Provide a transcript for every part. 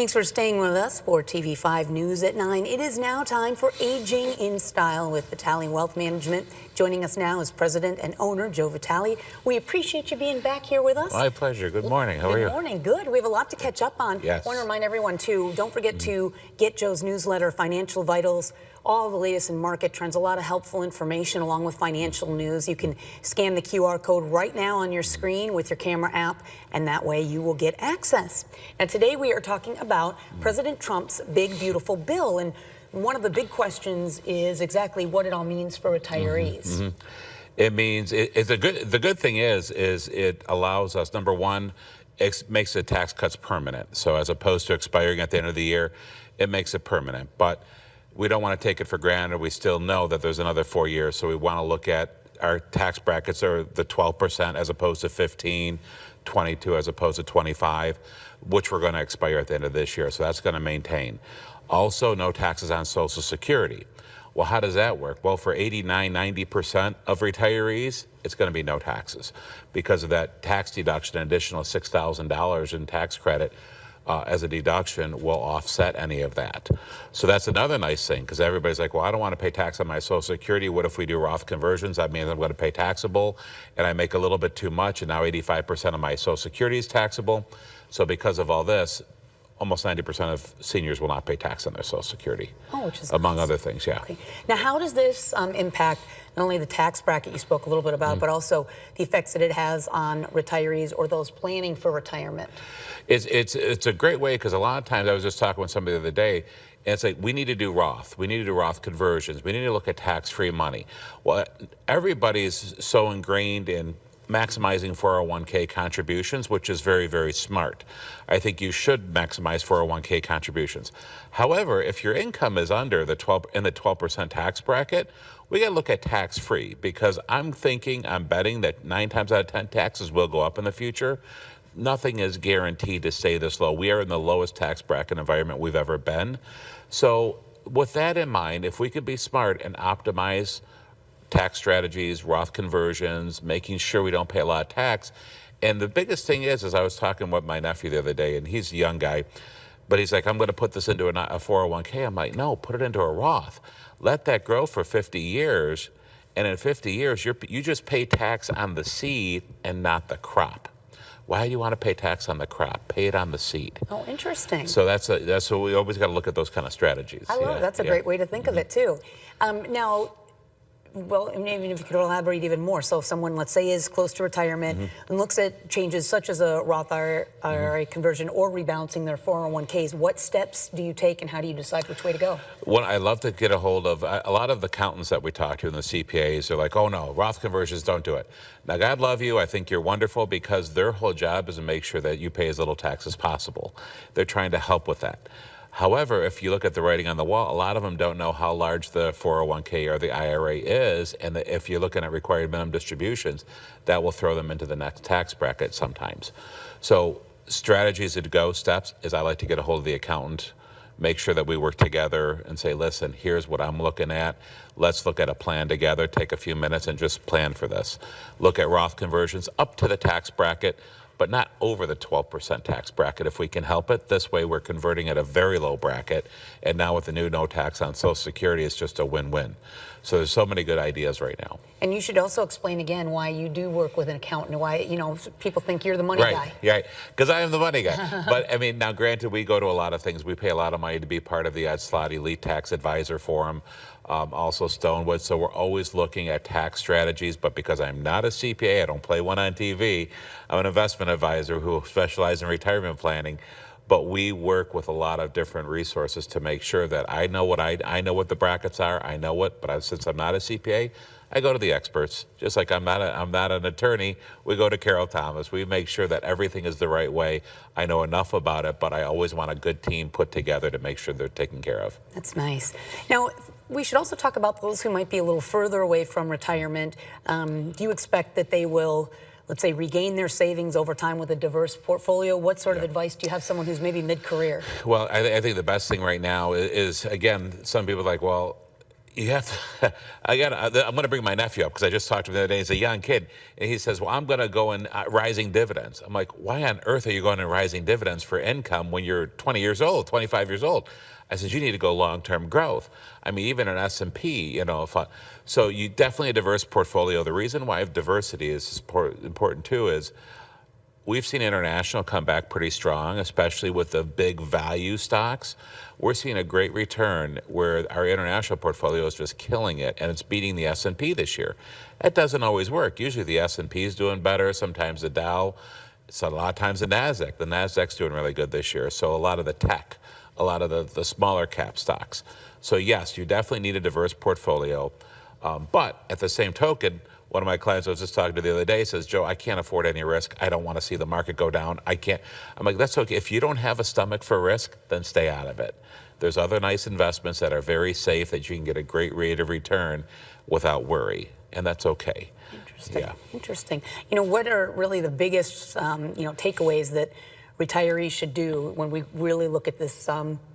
Thanks for staying with us for TV5 News at 9. It is now time for Aging in Style with Vitale Wealth Management. Joining us now is President and owner Joe Vitale. We appreciate you being back here with us. My pleasure. Good morning. How are you? Good morning. Good. We have a lot to catch up on. Yes. I want to remind everyone, too, don't forget to get Joe's newsletter, Financial Vitals, all the latest in market trends, a lot of helpful information along with financial news. You can scan the QR code right now on your screen with your camera app, and that way you will get access. Now, today we are talking about President Trump's big, beautiful bill. And one of the big questions is exactly what it all means for retirees. It means the good thing is it allows us, number one, it makes the tax cuts permanent. So as opposed to expiring at the end of the year, it makes it permanent. But we don't want to take it for granted. We still know that there's another 4 years. So we want to look at our tax brackets are the 12% as opposed to 15, 22 as opposed to 25, which we're going to expire at the end of this year. So that's going to maintain. Also, no taxes on Social Security. Well, how does that work? Well, for 89, 90% of retirees, it's going to be no taxes because of that tax deduction, an additional $6,000 in tax credit as a deduction will offset any of that. So that's another nice thing because everybody's like, well, I don't want to pay tax on my Social Security. What if we do Roth conversions? That means I'm going to pay taxable and I make a little bit too much and now 85% of my Social Security is taxable. So because of all this, almost 90% of seniors will not pay tax on their Social Security. Oh, which is among nice. other things, yeah. Okay. Now, how does this impact not only the tax bracket you spoke a little bit about, but also the effects that it has on retirees or those planning for retirement? It's a great way because a lot of times I was just talking with somebody the other day, and it's like we need to do Roth. We need to do Roth conversions. We need to look at tax-free money. Well, everybody's so ingrained in maximizing 401k contributions, which is very, very smart. I think you should maximize 401k contributions. However, if your income is under the 12% tax bracket, we got to look at tax-free because I'm betting that 9 times out of 10 taxes will go up in the future. Nothing is guaranteed to stay this low. We are in the lowest tax bracket environment we've ever been. So with that in mind, if we could be smart and optimize tax strategies, Roth conversions, making sure we don't pay a lot of tax. And the biggest thing is I was talking with my nephew the other day, and he's a young guy, but he's like, I'm going to put this into a 401k. I'm like, no, put it into a Roth. Let that grow for 50 years, and in 50 years, you just pay tax on the seed and not the crop. Why do you want to pay tax on the crop? Pay it on the seed. Oh, interesting. So that's what we always got to look at those kind of strategies. I love it. That's a great way to think of it, too. Now, well, even if you could elaborate even more. So if someone, let's say, is close to retirement and looks at changes such as a Roth IRA conversion or rebalancing their 401ks, what steps do you take and how do you decide which way to go? Well, I love to get a hold of a lot of the accountants that we talk to and the CPAs are like, oh no, Roth conversions, don't do it. Now, God love you. I think you're wonderful because their whole job is to make sure that you pay as little tax as possible. They're trying to help with that. However, if you look at the writing on the wall, a lot of them don't know how large the 401k or the IRA is, and if you're looking at required minimum distributions, that will throw them into the next tax bracket sometimes. So strategies to go, steps, is I like to get a hold of the accountant, make sure that we work together and say, listen, here's what I'm looking at. Let's look at a plan together, take a few minutes and just plan for this. Look at Roth conversions up to the tax bracket, but not over the 12% tax bracket if we can help it. This way we're converting at a very low bracket, and now with the new no tax on Social Security, it's just a win-win. So there's so many good ideas right now. And you should also explain again why you do work with an accountant, why, you know, people think you're the money guy. Right, because I am the money guy. But I mean, now granted, we go to a lot of things. We pay a lot of money to be part of the Ed Slott Elite Tax Advisor Forum, also Stonewood. So we're always looking at tax strategies, but because I'm not a CPA, I don't play one on TV, I'm an investment advisor who specializes in retirement planning. But we work with a lot of different resources to make sure that I know what the brackets are. I know what, but since I'm not a CPA, I go to the experts. Just like I'm not an attorney, we go to Carol Thomas. We make sure that everything is the right way. I know enough about it, but I always want a good team put together to make sure they're taken care of. That's nice. Now, we should also talk about those who might be a little further away from retirement. Do you expect that they will, let's say, regain their savings over time with a diverse portfolio? What sort of advice do you have someone who's maybe mid-career? Well, I think the best thing right now is, again, some people are like, well, You have to, I'm going to bring my nephew up because I just talked to him the other day. He's a young kid. And he says, well, I'm going to go in rising dividends. I'm like, why on earth are you going in rising dividends for income when you're 20 years old, 25 years old? I said, you need to go long-term growth. I mean, even an S&P, you know, so you definitely a diverse portfolio. The reason why diversity is important too is we've seen international come back pretty strong, especially with the big value stocks. We're seeing a great return where our international portfolio is just killing it, and it's beating the S&P this year. That doesn't always work. Usually the S&P is doing better, sometimes the Dow, so a lot of times the NASDAQ. The NASDAQ's doing really good this year, so a lot of the tech, a lot of the smaller cap stocks. So yes, you definitely need a diverse portfolio, but at the same token, one of my clients I was just talking to the other day says, Joe, I can't afford any risk. I don't want to see the market go down. I can't. I'm like, that's okay. If you don't have a stomach for risk, then stay out of it. There's other nice investments that are very safe that you can get a great rate of return without worry, and that's okay. Interesting. Yeah. Interesting. You know, what are really the biggest, takeaways that retirees should do when we really look at this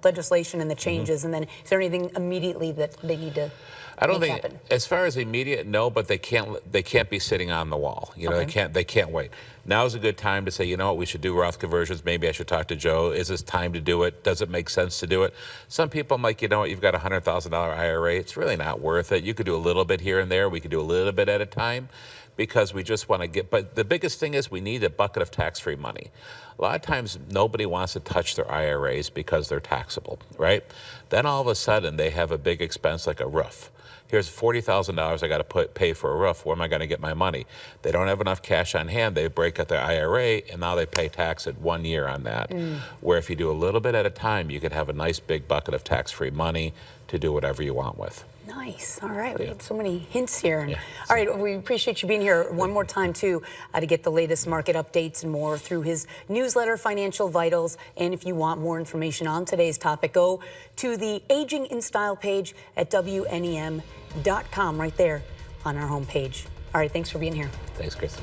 legislation and the changes? And then is there anything immediately that they need to I don't think, happen? as far as immediate, no, but they can't be sitting on the wall. You know, Okay. they can't wait. Now's a good time to say, you know what, we should do Roth conversions. Maybe I should talk to Joe. Is this time to do it? Does it make sense to do it? Some people, I'm like, you know what, you've got a $100,000 IRA. It's really not worth it. You could do a little bit here and there. We could do a little bit at a time because we just want to get, but the biggest thing is we need a bucket of tax-free money. A lot of times nobody wants to touch their IRAs because they're taxable, right? Then all of a sudden they have a big expense like a roof. Here's $40,000 I got to pay for a roof. Where am I going to get my money? They don't have enough cash on hand. They break out their IRA, and now they pay tax at 1 year on that. Where if you do a little bit at a time, you could have a nice big bucket of tax-free money to do whatever you want with. Nice. All right. We have so many hints here. And, Yeah. all right. We appreciate you being here one more time, too, to get the latest market updates and more through his newsletter, Financial Vitals. And if you want more information on today's topic, go to the Aging in Style page at WNEM.com right there on our homepage. All right. Thanks for being here. Thanks, Chris.